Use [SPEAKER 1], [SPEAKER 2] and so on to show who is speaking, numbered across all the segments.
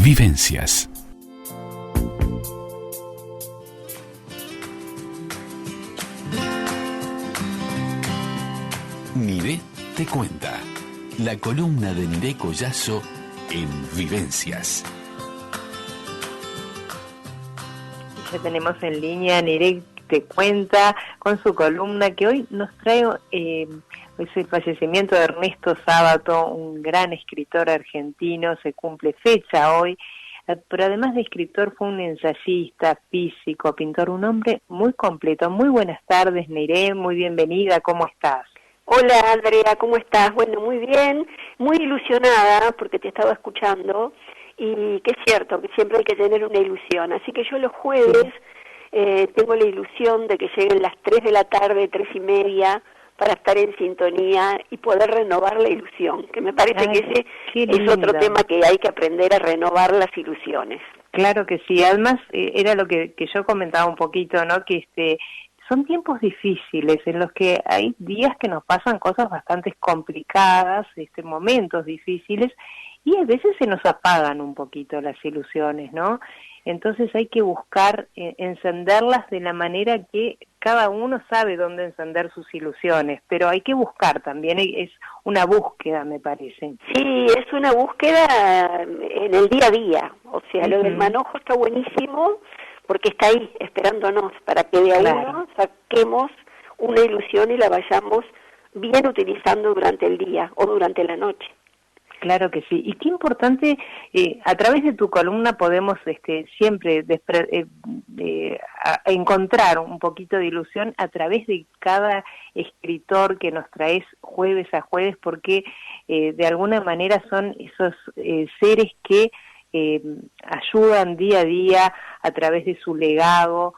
[SPEAKER 1] Vivencias. Niré te cuenta. La columna de Niré Collazo en Vivencias.
[SPEAKER 2] Ya tenemos en línea Niré te cuenta con su columna que hoy nos trae es el fallecimiento de Ernesto Sábato, un gran escritor argentino. Se cumple fecha hoy, pero además de escritor fue un ensayista, físico, pintor, un hombre muy completo. Muy buenas tardes, Niré, muy bienvenida, ¿cómo estás?
[SPEAKER 3] Hola Andrea, ¿cómo estás? Bueno, muy bien, muy ilusionada porque te estaba escuchando y que es cierto que siempre hay que tener una ilusión, así que yo los jueves tengo la ilusión de que lleguen las 3 de la tarde, 3:30, para estar en sintonía y poder renovar la ilusión, que me parece que ese es otro tema que hay que aprender a renovar las ilusiones.
[SPEAKER 2] Claro que sí, además era lo que yo comentaba un poquito, ¿no? Que son tiempos difíciles en los que hay días que nos pasan cosas bastante complicadas, momentos difíciles, y a veces se nos apagan un poquito las ilusiones, ¿no? Entonces hay que buscar encenderlas de la manera que cada uno sabe dónde encender sus ilusiones, pero hay que buscar también, es una búsqueda, me parece.
[SPEAKER 3] Sí, es una búsqueda en el día a día, o sea, lo del manojo está buenísimo, porque está ahí esperándonos para que de a uno saquemos una ilusión y la vayamos bien utilizando durante el día o durante la noche.
[SPEAKER 2] Claro que sí. Y qué importante, a través de tu columna podemos siempre encontrar un poquito de ilusión a través de cada escritor que nos traes jueves a jueves, porque de alguna manera son esos seres que ayudan día a día a través de su legado.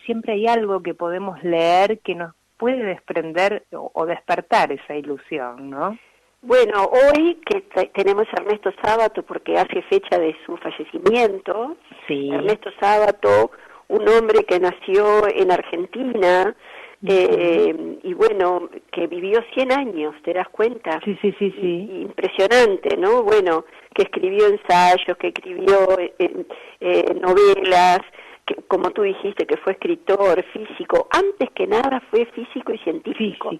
[SPEAKER 2] Siempre hay algo que podemos leer que nos puede desprender o despertar esa ilusión, ¿no?
[SPEAKER 3] Bueno, hoy que tenemos a Ernesto Sábato porque hace fecha de su fallecimiento. Sí. Ernesto Sábato, un hombre que nació en Argentina y bueno, que vivió 100 años, ¿te das cuenta?
[SPEAKER 2] Sí.
[SPEAKER 3] Impresionante, ¿no? Bueno, que escribió ensayos, que escribió novelas, que, como tú dijiste, que fue escritor, físico, antes que nada fue físico y científico.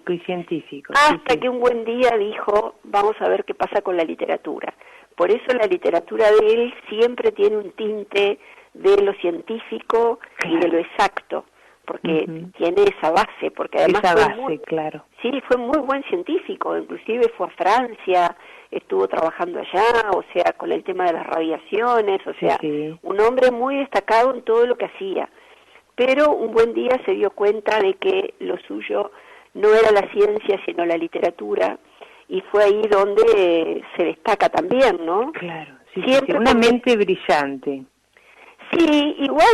[SPEAKER 3] Hasta que un buen día dijo, vamos a ver qué pasa con la literatura. Por eso la literatura de él siempre tiene un tinte de lo científico y de lo exacto, porque tiene esa base, porque además sí, fue muy buen científico, inclusive fue a Francia, estuvo trabajando allá, o sea, con el tema de las radiaciones, o sea, un hombre muy destacado en todo lo que hacía, pero un buen día se dio cuenta de que lo suyo no era la ciencia, sino la literatura, y fue ahí donde se destaca también, ¿no?
[SPEAKER 2] Claro, siempre una mente brillante.
[SPEAKER 3] Sí, igual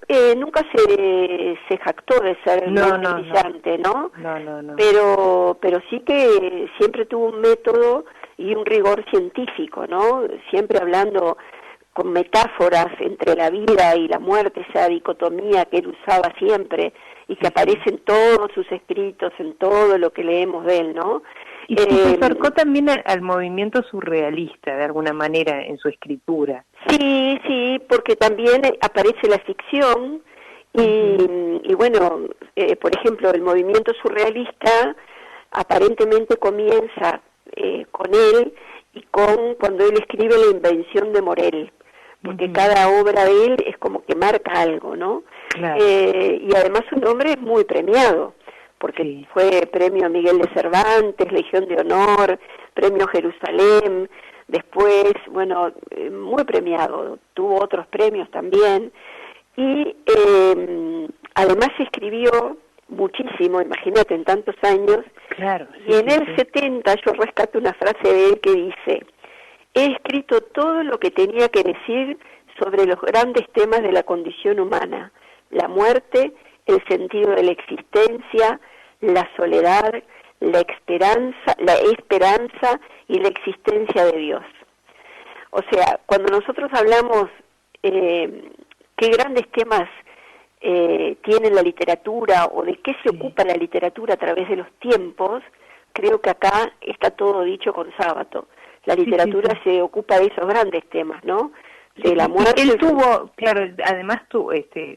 [SPEAKER 3] él nunca se jactó de ser brillante, ¿no?
[SPEAKER 2] No.
[SPEAKER 3] Pero sí que siempre tuvo un método y un rigor científico, ¿no? Siempre hablando con metáforas entre la vida y la muerte, esa dicotomía que él usaba siempre y que aparece en todos sus escritos, en todo lo que leemos de él, ¿no?
[SPEAKER 2] Y se acercó también al movimiento surrealista, de alguna manera, en su escritura.
[SPEAKER 3] Sí, porque también aparece la ficción y bueno, por ejemplo, el movimiento surrealista aparentemente comienza con él y cuando él escribe La invención de Morel, porque cada obra de él es como que marca algo, ¿no?
[SPEAKER 2] Claro.
[SPEAKER 3] Y además un hombre muy premiado, porque fue premio Miguel de Cervantes, Legión de Honor, premio Jerusalén, después, bueno, muy premiado, tuvo otros premios también, y además escribió muchísimo, imagínate, en tantos años, y en el 70 yo rescato una frase de él que dice, he escrito todo lo que tenía que decir sobre los grandes temas de la condición humana, la muerte, el sentido de la existencia, la soledad, la esperanza y la existencia de Dios. O sea, cuando nosotros hablamos qué grandes temas tiene la literatura o de qué se ocupa la literatura a través de los tiempos, creo que acá está todo dicho con Sábato. La literatura se ocupa de esos grandes temas, ¿no? de la muerte.
[SPEAKER 2] Él tuvo, claro, además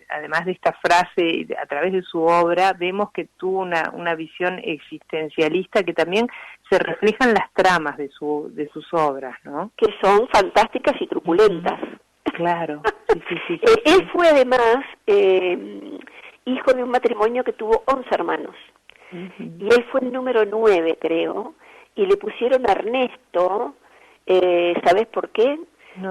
[SPEAKER 2] además de esta frase, a través de su obra, vemos que tuvo una visión existencialista que también se refleja en las tramas de sus obras, ¿no?
[SPEAKER 3] Que son fantásticas y truculentas.
[SPEAKER 2] Claro. Sí.
[SPEAKER 3] Él fue además hijo de un matrimonio que tuvo 11 hermanos. Y él fue el número 9, creo, y le pusieron Ernesto. ¿Sabes por qué?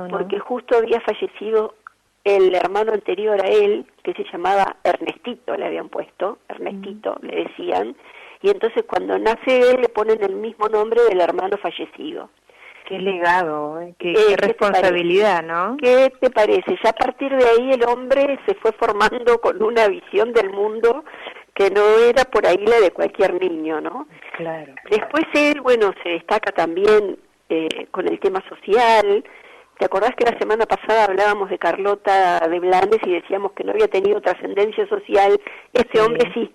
[SPEAKER 3] Porque justo había fallecido el hermano anterior a él, que se llamaba Ernestito, le habían puesto, Ernestito, le decían, y entonces cuando nace él le ponen el mismo nombre del hermano fallecido.
[SPEAKER 2] Qué legado, qué responsabilidad, ¿no?
[SPEAKER 3] ¿Qué te parece? Ya a partir de ahí el hombre se fue formando con una visión del mundo que no era por ahí la de cualquier niño, ¿no?
[SPEAKER 2] Claro.
[SPEAKER 3] Después él, bueno, se destaca también con el tema social. ¿Te acordás que la semana pasada hablábamos de Carlota de Blanes y decíamos que no había tenido trascendencia social? Este hombre sí.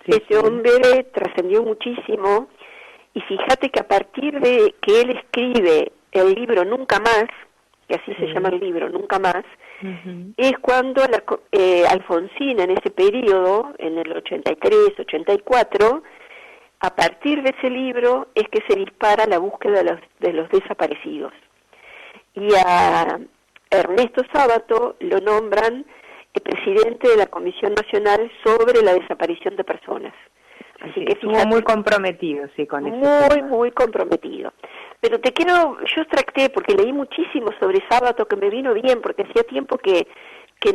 [SPEAKER 3] Este hombre trascendió muchísimo, y fíjate que a partir de que él escribe el libro Nunca Más, que así se llama el libro, Nunca Más, es cuando Alfonsín, en ese periodo, en el 83, 84, a partir de ese libro es que se dispara la búsqueda de los desaparecidos. Y a Ernesto Sábato lo nombran presidente de la Comisión Nacional sobre la Desaparición de Personas. Así que
[SPEAKER 2] estuvo muy comprometido, con eso.
[SPEAKER 3] Muy comprometido. Pero yo extracté, porque leí muchísimo sobre Sábato, que me vino bien, porque hacía tiempo que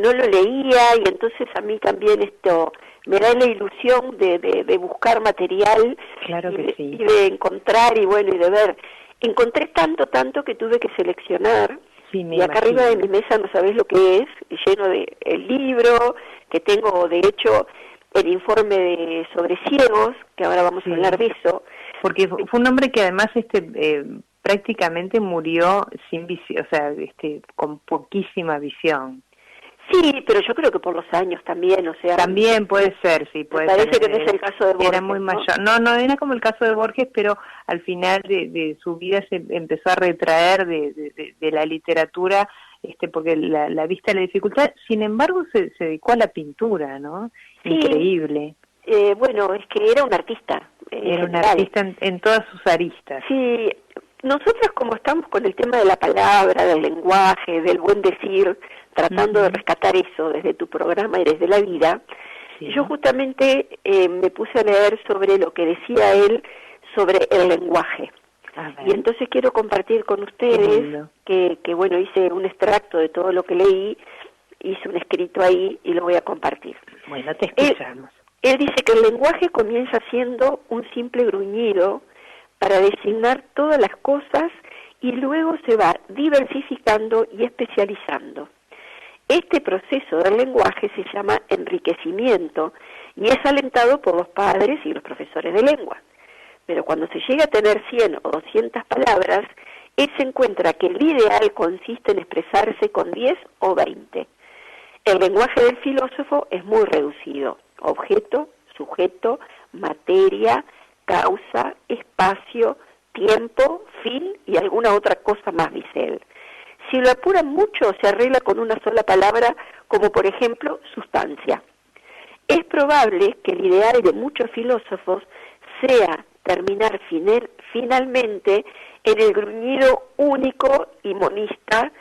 [SPEAKER 3] no lo leía, y entonces a mí también esto me da la ilusión de buscar material,
[SPEAKER 2] claro que sí,
[SPEAKER 3] y de encontrar, y de ver. Encontré tanto que tuve que seleccionar, y acá arriba de mi mesa no sabés lo que es, lleno de el libro, que tengo de hecho el informe sobre ciegos, que ahora vamos a hablar de eso.
[SPEAKER 2] Porque fue un hombre que además prácticamente murió sin visión, con poquísima visión.
[SPEAKER 3] Sí, pero yo creo que por los años también,
[SPEAKER 2] También puede ser, sí, puede ser.
[SPEAKER 3] Parece que no es el caso de Borges.
[SPEAKER 2] Era muy mayor. No era como el caso de Borges, pero al final de su vida se empezó a retraer de la literatura, porque la vista la dificultad. Sin embargo, se dedicó a la pintura, ¿no?
[SPEAKER 3] Sí.
[SPEAKER 2] Increíble.
[SPEAKER 3] Es que era un artista.
[SPEAKER 2] Era un artista en todas sus aristas.
[SPEAKER 3] Sí, nosotros como estamos con el tema de la palabra, del lenguaje, del buen decir, tratando de rescatar eso desde tu programa y desde la vida, yo justamente me puse a leer sobre lo que decía él sobre el lenguaje. Y entonces quiero compartir con ustedes que hice un extracto de todo lo que leí, hice un escrito ahí y lo voy a compartir.
[SPEAKER 2] Bueno, te escuchamos.
[SPEAKER 3] Él dice que el lenguaje comienza siendo un simple gruñido para designar todas las cosas y luego se va diversificando y especializando. Este proceso del lenguaje se llama enriquecimiento y es alentado por los padres y los profesores de lengua. Pero cuando se llega a tener 100 o 200 palabras, él se encuentra que el ideal consiste en expresarse con 10 o 20. El lenguaje del filósofo es muy reducido: objeto, sujeto, materia, causa, espacio, tiempo, fin y alguna otra cosa más, dice él. Si lo apuran mucho, se arregla con una sola palabra, como por ejemplo, sustancia. Es probable que el ideal de muchos filósofos sea terminar finalmente en el gruñido único y monista,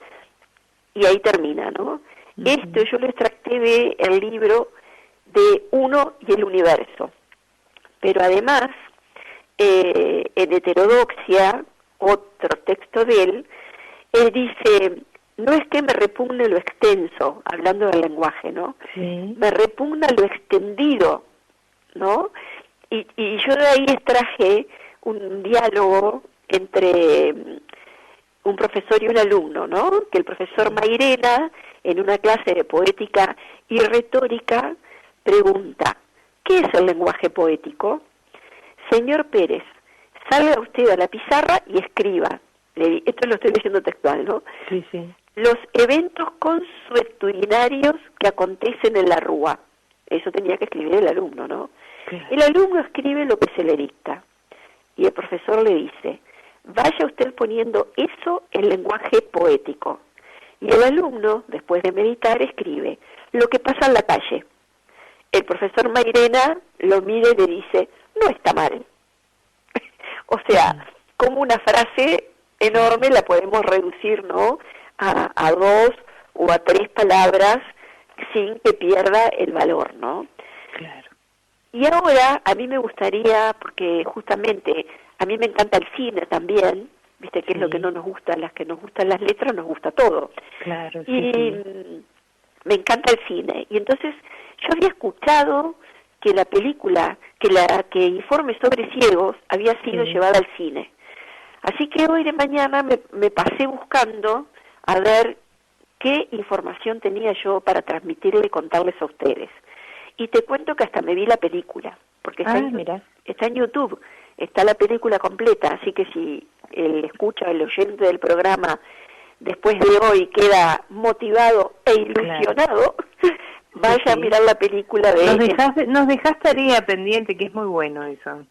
[SPEAKER 3] y ahí termina, ¿no? Esto yo lo extracté del libro de Uno y el Universo. Pero además, en Heterodoxia, otro texto de él dice: no es que me repugne lo extenso, hablando del lenguaje, ¿no? Sí. Me repugna lo extendido, ¿no? Y yo de ahí extraje un diálogo entre un profesor y un alumno, ¿no? Que el profesor Mairena, en una clase de poética y retórica, pregunta: ¿qué es el lenguaje poético? Señor Pérez, salga usted a la pizarra y escriba. Esto lo estoy leyendo textual, ¿no?
[SPEAKER 2] Sí, sí.
[SPEAKER 3] Los eventos consuetudinarios que acontecen en la rúa. Eso tenía que escribir el alumno, ¿no? Claro. El alumno escribe lo que se le dicta. Y el profesor le dice: vaya usted poniendo eso en lenguaje poético. Y el alumno, después de meditar, escribe lo que pasa en la calle. El profesor Mairena lo mira y le dice, no está mal. O sea, como una frase enorme la podemos reducir, ¿no?, a 2 o a 3 palabras sin que pierda el valor, ¿no?
[SPEAKER 2] Claro.
[SPEAKER 3] Y ahora a mí me gustaría, porque justamente a mí me encanta el cine también, viste que es lo que no nos gusta, las que nos gustan las letras, nos gusta todo.
[SPEAKER 2] Claro,
[SPEAKER 3] y me encanta el cine. Y entonces yo había escuchado que la película, que Informe sobre Ciegos había sido llevada al cine. Así que hoy de mañana me pasé buscando a ver qué información tenía yo para transmitirle y contarles a ustedes. Y te cuento que hasta me vi la película, porque está en YouTube, está la película completa, así que si el oyente del programa después de hoy queda motivado e ilusionado, vaya a mirar la película de...
[SPEAKER 2] Nos dejás tarea pendiente, que es muy bueno eso.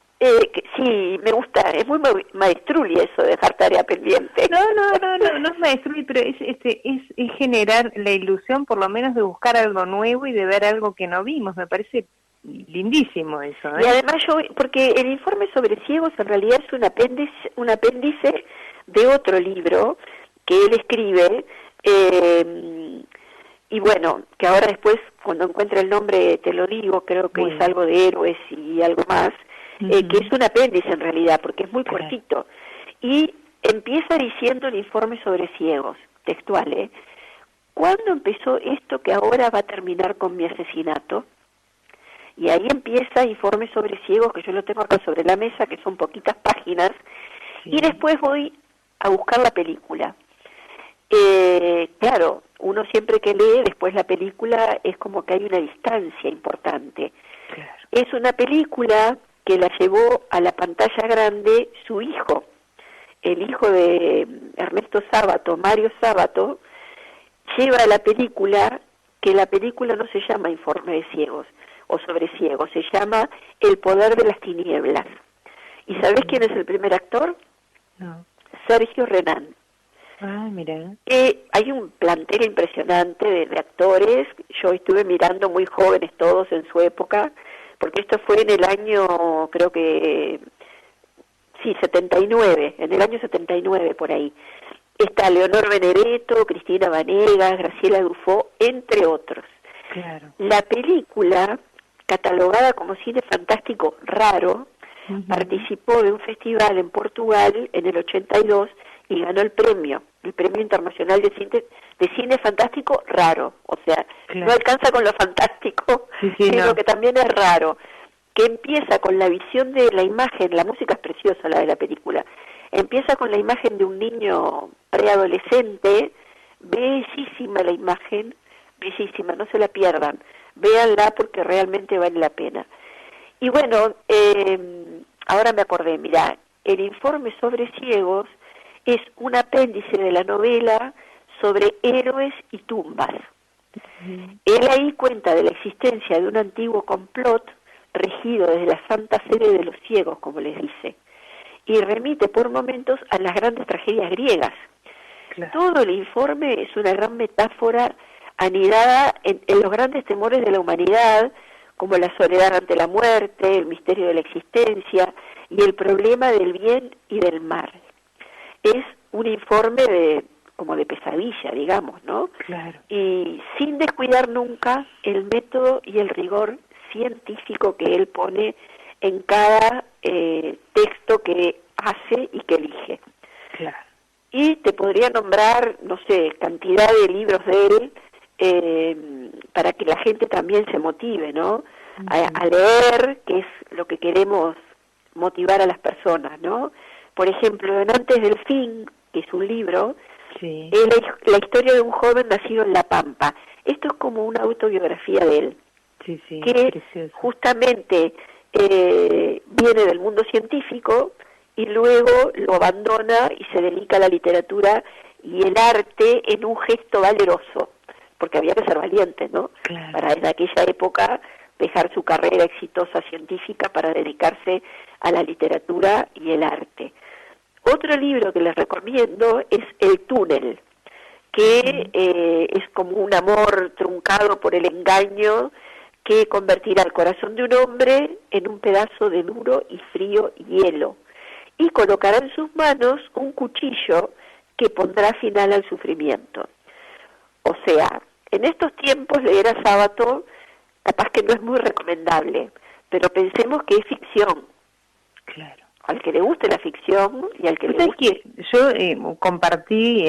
[SPEAKER 3] Sí, me gusta, es muy maestruli eso de dejar tarea pendiente.
[SPEAKER 2] No es maestruli, pero es generar la ilusión por lo menos de buscar algo nuevo y de ver algo que no vimos, me parece lindísimo eso, ¿eh?
[SPEAKER 3] Y además porque el Informe sobre Ciegos en realidad es un apéndice de otro libro que él escribe, y bueno, que ahora después cuando encuentre el nombre te lo digo, creo que es algo de héroes y algo más, que es un apéndice en realidad, porque es muy cortito. Y empieza diciendo el Informe sobre Ciegos, textual, ¿cuándo empezó esto que ahora va a terminar con mi asesinato? Y ahí empieza Informe sobre Ciegos, que yo lo tengo acá sobre la mesa, que son poquitas páginas, y después voy a buscar la película. Claro, uno siempre que lee después la película es como que hay una distancia importante. Claro. Es una película que la llevó a la pantalla grande su hijo, el hijo de Ernesto Sábato, Mario Sábato, lleva a la película, que la película no se llama Informe de Ciegos o sobre Ciegos, se llama El poder de las tinieblas. ¿Y sabés quién es el primer actor?
[SPEAKER 2] No.
[SPEAKER 3] Sergio Renán.
[SPEAKER 2] Ah, mira.
[SPEAKER 3] Hay un plantel impresionante de actores. Yo estuve mirando muy jóvenes todos en su época, porque esto fue en el año, creo que, 79, en el año 79 por ahí. Está Leonor Benedetto, Cristina Vanegas, Graciela Dufo, entre otros.
[SPEAKER 2] Claro.
[SPEAKER 3] La película, catalogada como cine fantástico raro, participó de un festival en Portugal en el 82 y ganó el Premio Internacional de Cine Fantástico Raro. O sea, no alcanza con lo fantástico, sino que también es raro. Que empieza con la visión de la imagen, la música es preciosa, la de la película. Empieza con la imagen de un niño preadolescente, bellísima la imagen, bellísima, no se la pierdan. Véanla porque realmente vale la pena. Y bueno, ahora me acordé, mirá, el Informe sobre Ciegos es un apéndice de la novela sobre héroes y tumbas. Él ahí cuenta de la existencia de un antiguo complot regido desde la Santa Sede de los Ciegos, como les dice, y remite por momentos a las grandes tragedias griegas. Claro. Todo el informe es una gran metáfora anidada en los grandes temores de la humanidad, como la soledad ante la muerte, el misterio de la existencia y el problema del bien y del mal. Es un informe como de pesadilla, digamos, ¿no?
[SPEAKER 2] Claro.
[SPEAKER 3] Y sin descuidar nunca el método y el rigor científico que él pone en cada texto que hace y que elige.
[SPEAKER 2] Claro.
[SPEAKER 3] Y te podría nombrar, no sé, cantidad de libros de él, para que la gente también se motive, ¿no? A leer, que es lo que queremos motivar a las personas, ¿no? Por ejemplo, en Antes del Fin, que es un libro, es la historia de un joven nacido en La Pampa. Esto es como una autobiografía de él, que precioso. Justamente viene del mundo científico y luego lo abandona y se dedica a la literatura y el arte en un gesto valeroso, porque había que ser valiente, ¿no?
[SPEAKER 2] Claro.
[SPEAKER 3] Para en aquella época dejar su carrera exitosa científica para dedicarse a la literatura y el arte. Otro libro que les recomiendo es El túnel, que es como un amor truncado por el engaño que convertirá el corazón de un hombre en un pedazo de duro y frío hielo, y colocará en sus manos un cuchillo que pondrá final al sufrimiento. O sea, en estos tiempos leer a Sábato capaz que no es muy recomendable, pero pensemos que es ficción.
[SPEAKER 2] Claro.
[SPEAKER 3] Al que le guste la ficción y al que le guste...
[SPEAKER 2] Yo compartí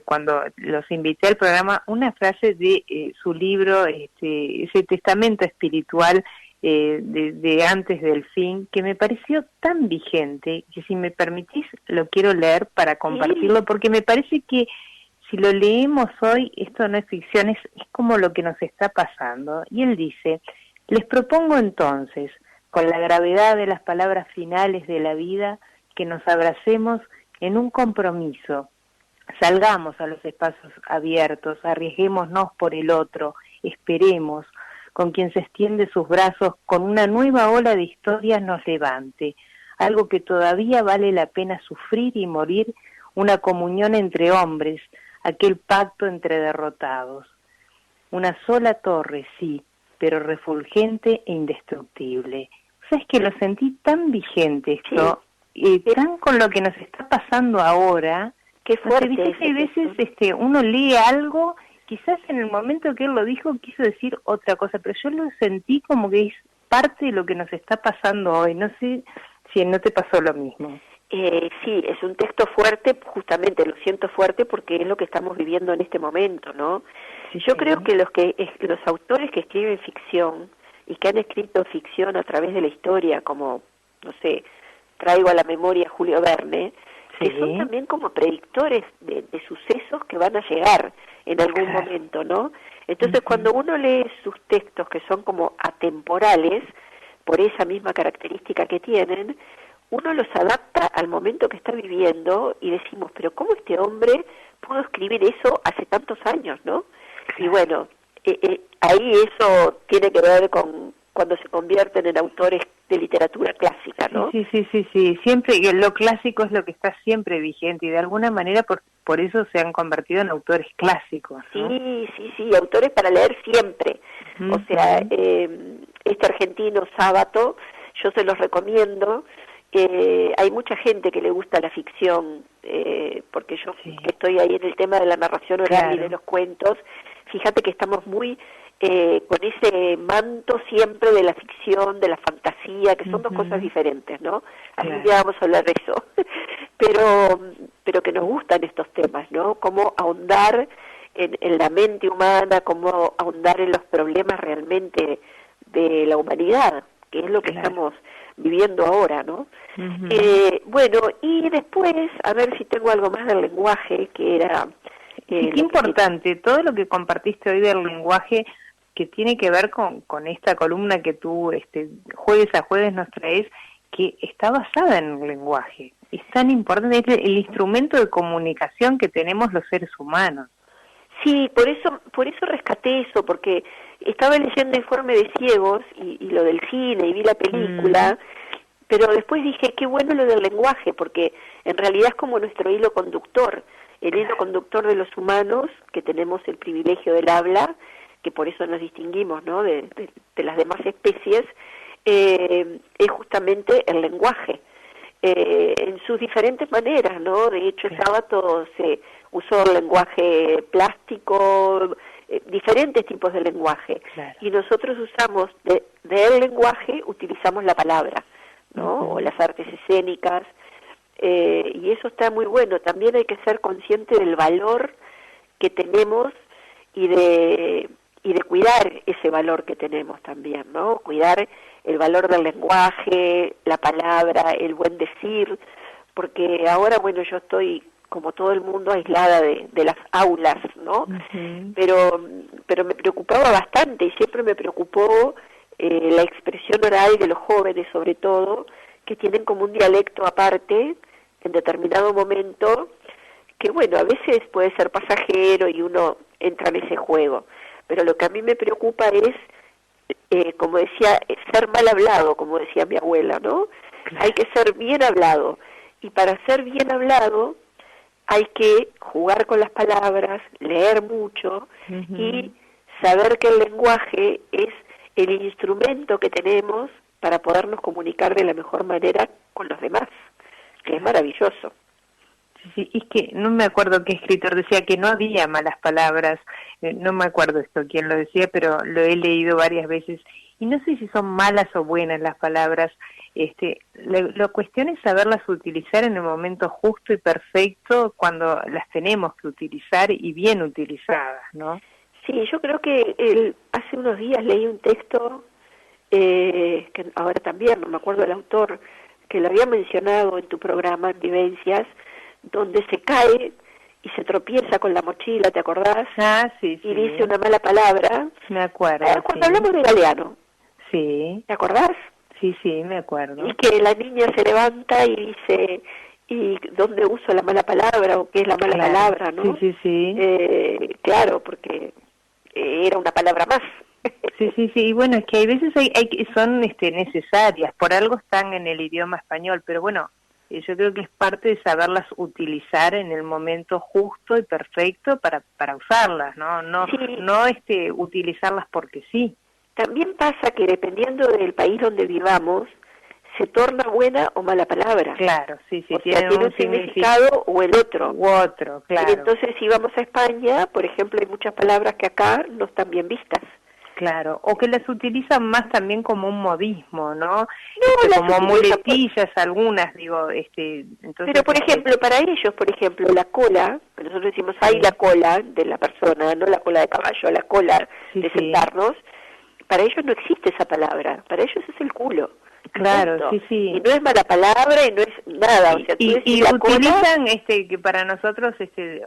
[SPEAKER 2] cuando los invité al programa una frase de su libro, ese testamento espiritual de antes del fin, que me pareció tan vigente que, si me permitís, lo quiero leer para compartirlo, porque me parece que si lo leemos hoy, esto no es ficción, es como lo que nos está pasando. Y él dice: les propongo entonces, con la gravedad de las palabras finales de la vida, que nos abracemos en un compromiso. Salgamos a los espacios abiertos, arriesguémonos por el otro, esperemos, con quien se extiende sus brazos, con una nueva ola de historias nos levante, algo que todavía vale la pena sufrir y morir, una comunión entre hombres, aquel pacto entre derrotados. Una sola torre, sí, pero refulgente e indestructible. ¿Sabes que lo sentí tan vigente esto? Tan con lo que nos está pasando ahora.
[SPEAKER 3] Qué fuerte.
[SPEAKER 2] ¿Viste que hay veces uno lee algo, quizás en el momento que él lo dijo quiso decir otra cosa, pero yo lo sentí como que es parte de lo que nos está pasando hoy. No sé si no te pasó lo mismo.
[SPEAKER 3] Sí, es un texto fuerte, justamente lo siento fuerte porque es lo que estamos viviendo en este momento, ¿no? Yo creo que los autores que escriben ficción y que han escrito ficción a través de la historia, como, no sé, traigo a la memoria a Julio Verne, que son también como predictores de sucesos que van a llegar en algún momento, ¿no? Entonces, cuando uno lee sus textos, que son como atemporales, por esa misma característica que tienen, uno los adapta al momento que está viviendo y decimos, pero ¿cómo este hombre pudo escribir eso hace tantos años, no? Y bueno, ahí eso tiene que ver con cuando se convierten en autores de literatura clásica, ¿no?
[SPEAKER 2] Sí. Siempre lo clásico es lo que está siempre vigente y de alguna manera por eso se han convertido en autores clásicos, ¿no?
[SPEAKER 3] Sí, autores para leer siempre. O sea, este argentino Sábato, yo se los recomiendo. Hay mucha gente que le gusta la ficción, porque yo que estoy ahí en el tema de la narración oral y de los cuentos, fíjate que estamos muy con ese manto siempre de la ficción, de la fantasía, que son dos cosas diferentes, ¿no? Algún día vamos a hablar de eso, pero que nos gustan estos temas, ¿no? Cómo ahondar en la mente humana, cómo ahondar en los problemas realmente de la humanidad, que es lo que estamos viviendo ahora, ¿no? Bueno, y después, a ver si tengo algo más del lenguaje, que era...
[SPEAKER 2] qué importante, todo lo que compartiste hoy del lenguaje, que tiene que ver con esta columna que tú jueves a jueves nos traes, que está basada en el lenguaje. Es tan importante, es el instrumento de comunicación que tenemos los seres humanos.
[SPEAKER 3] Sí, por eso rescaté eso, porque estaba leyendo Informe de Ciegos y lo del cine y vi la película, pero después dije, qué bueno lo del lenguaje, porque en realidad es como nuestro hilo conductor, el hilo conductor de los humanos, que tenemos el privilegio del habla, que por eso nos distinguimos, ¿no?, de las demás especies, es justamente el lenguaje, en sus diferentes maneras, ¿no? De hecho, el sábado se usó el lenguaje plástico, diferentes tipos de lenguaje, y nosotros usamos del lenguaje, utilizamos la palabra, ¿no?, o las artes escénicas, y eso está muy bueno. También hay que ser consciente del valor que tenemos y de cuidar ese valor que tenemos también, ¿no? Cuidar el valor del lenguaje, la palabra, el buen decir, porque ahora, bueno, yo estoy, como todo el mundo, aislada de las aulas, ¿no? Pero me preocupaba bastante, y siempre me preocupó la expresión oral de los jóvenes, sobre todo, que tienen como un dialecto aparte, en determinado momento, que bueno, a veces puede ser pasajero y uno entra en ese juego, pero lo que a mí me preocupa es, como decía, ser mal hablado, como decía mi abuela, ¿no? Hay que ser bien hablado, y para ser bien hablado hay que jugar con las palabras, leer mucho y saber que el lenguaje es el instrumento que tenemos para podernos comunicar de la mejor manera con los demás, que es maravilloso.
[SPEAKER 2] Sí, es que no me acuerdo qué escritor decía que no había malas palabras, no me acuerdo esto quién lo decía, pero lo he leído varias veces, y no sé si son malas o buenas las palabras, la cuestión es saberlas utilizar en el momento justo y perfecto cuando las tenemos que utilizar y bien utilizadas, ¿no?
[SPEAKER 3] Sí, yo creo que hace unos días leí un texto, que ahora también, no me acuerdo el autor, que lo había mencionado en tu programa, en Vivencias, donde se cae y se tropieza con la mochila, ¿te acordás?
[SPEAKER 2] Ah, sí, sí.
[SPEAKER 3] Y dice una mala palabra.
[SPEAKER 2] Me acuerdo.
[SPEAKER 3] Cuando hablamos de Galeano.
[SPEAKER 2] Sí.
[SPEAKER 3] ¿Te acordás?
[SPEAKER 2] Sí, sí, me acuerdo.
[SPEAKER 3] Y que la niña se levanta y dice, ¿y dónde uso la mala palabra? ¿O qué es la mala palabra, no?
[SPEAKER 2] Sí, sí, sí.
[SPEAKER 3] Claro, porque era una palabra más.
[SPEAKER 2] Sí, sí, sí, y bueno, es que hay veces son necesarias, por algo están en el idioma español, pero bueno, yo creo que es parte de saberlas utilizar en el momento justo y perfecto para usarlas, ¿no?
[SPEAKER 3] Sí.
[SPEAKER 2] No utilizarlas porque sí.
[SPEAKER 3] También pasa que dependiendo del país donde vivamos, se torna buena o mala palabra.
[SPEAKER 2] Claro, sí, sí.
[SPEAKER 3] O sea, tiene un significado o el otro.
[SPEAKER 2] U otro, claro.
[SPEAKER 3] Y entonces si vamos a España, por ejemplo, hay muchas palabras que acá no están bien vistas.
[SPEAKER 2] Claro, o que las utilizan más también como un modismo, ¿no?
[SPEAKER 3] Como
[SPEAKER 2] muletillas algunas, digo, entonces...
[SPEAKER 3] Pero, por ejemplo, para ellos, la cola, que nosotros decimos, hay la cola de la persona, no la cola de caballo, la cola de sentarnos, para ellos no existe esa palabra, para ellos es el culo.
[SPEAKER 2] Claro,
[SPEAKER 3] punto.
[SPEAKER 2] Sí, sí.
[SPEAKER 3] Y no es mala palabra y no es nada. O sea,
[SPEAKER 2] y utilizan que para nosotros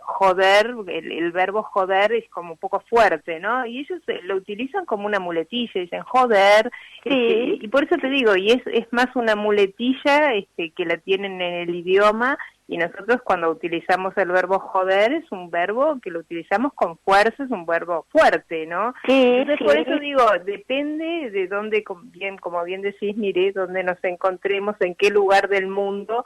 [SPEAKER 2] joder, el verbo joder es como un poco fuerte, ¿no? Y ellos lo utilizan como una muletilla, dicen joder,
[SPEAKER 3] sí.
[SPEAKER 2] Y por eso te digo, y es más una muletilla que la tienen en el idioma. Y nosotros cuando utilizamos el verbo joder es un verbo que lo utilizamos con fuerza, es un verbo fuerte, ¿no?
[SPEAKER 3] Sí,
[SPEAKER 2] entonces por eso digo, depende de dónde, como bien decís, mire, dónde nos encontremos, en qué lugar del mundo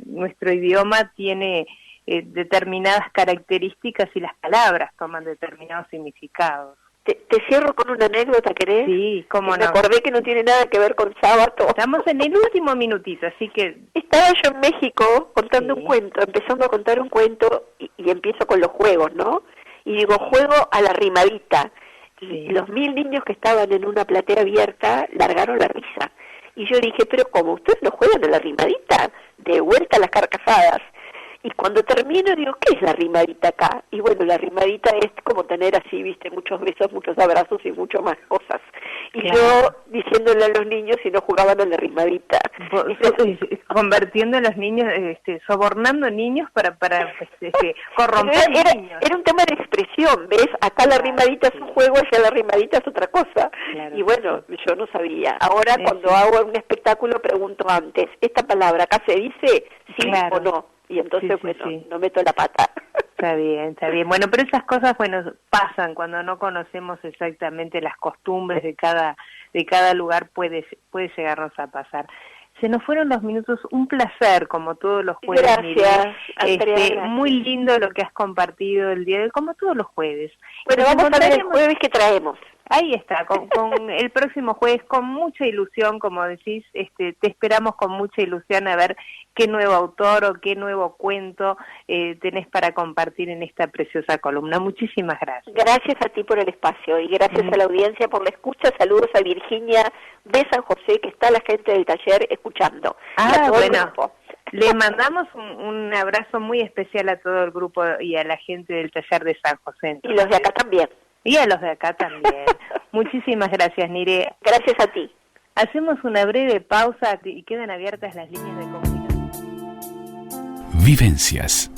[SPEAKER 2] nuestro idioma tiene determinadas características y las palabras toman determinados significados.
[SPEAKER 3] Te cierro con una anécdota, ¿querés?
[SPEAKER 2] Sí, cómo no.
[SPEAKER 3] Me acordé que no tiene nada que ver con sábado.
[SPEAKER 2] Estamos en el último minutito, así que...
[SPEAKER 3] Estaba yo en México contando un cuento, empezando a contar un cuento y empiezo con los juegos, ¿no? Y digo, juego a la rimadita. Y los 1000 niños que estaban en una platea abierta largaron la risa. Y yo dije, pero ¿cómo? ¿Ustedes no juegan a la rimadita? De vuelta a las carcajadas. Y cuando termino digo, ¿qué es la rimadita acá? Y bueno, la rimadita es como tener así, viste, muchos besos, muchos abrazos y mucho más cosas. Y yo diciéndole a los niños si no jugaban a la rimadita.
[SPEAKER 2] Convirtiendo a los niños, sobornando niños para corromper niños.
[SPEAKER 3] Era un tema de expresión, ¿ves? Acá la rimadita es un juego, allá la rimadita es otra cosa.
[SPEAKER 2] Claro,
[SPEAKER 3] y bueno, yo no sabía. Ahora cuando hago un espectáculo pregunto antes, ¿esta palabra acá se dice sí o no? Y entonces, no meto la pata.
[SPEAKER 2] Está bien. Bueno, pero esas cosas, pasan cuando no conocemos exactamente las costumbres de cada lugar, puede llegarnos a pasar. Se nos fueron los minutos, un placer, como todos los jueves.
[SPEAKER 3] Gracias, Andrea,
[SPEAKER 2] muy lindo lo que has compartido el día de hoy, como todos los jueves.
[SPEAKER 3] Bueno, vamos a ver el jueves que traemos.
[SPEAKER 2] Ahí está, con el próximo jueves, con mucha ilusión, como decís, te esperamos con mucha ilusión a ver qué nuevo autor o qué nuevo cuento tenés para compartir en esta preciosa columna. Muchísimas gracias.
[SPEAKER 3] Gracias a ti por el espacio y gracias a la audiencia por la escucha. Saludos a Virginia de San José, que está la gente del taller escuchando.
[SPEAKER 2] Le mandamos un abrazo muy especial a todo el grupo y a la gente del taller de San José.
[SPEAKER 3] Y los de acá también.
[SPEAKER 2] Y a los de acá también. Muchísimas gracias, Nire.
[SPEAKER 3] Gracias a ti.
[SPEAKER 2] Hacemos una breve pausa y quedan abiertas las líneas de comunicación.
[SPEAKER 1] Vivencias.